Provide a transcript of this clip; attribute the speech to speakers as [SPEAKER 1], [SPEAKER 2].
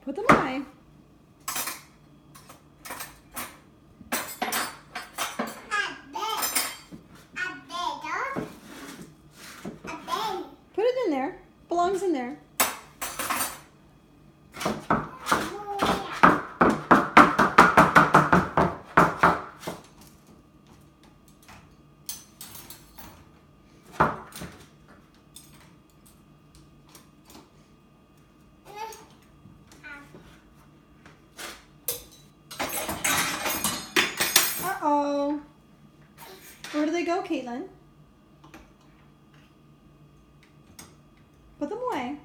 [SPEAKER 1] Put them away. Put it in there. Belongs in there. Uh-oh. Where do they go, Caitlin? Put them away.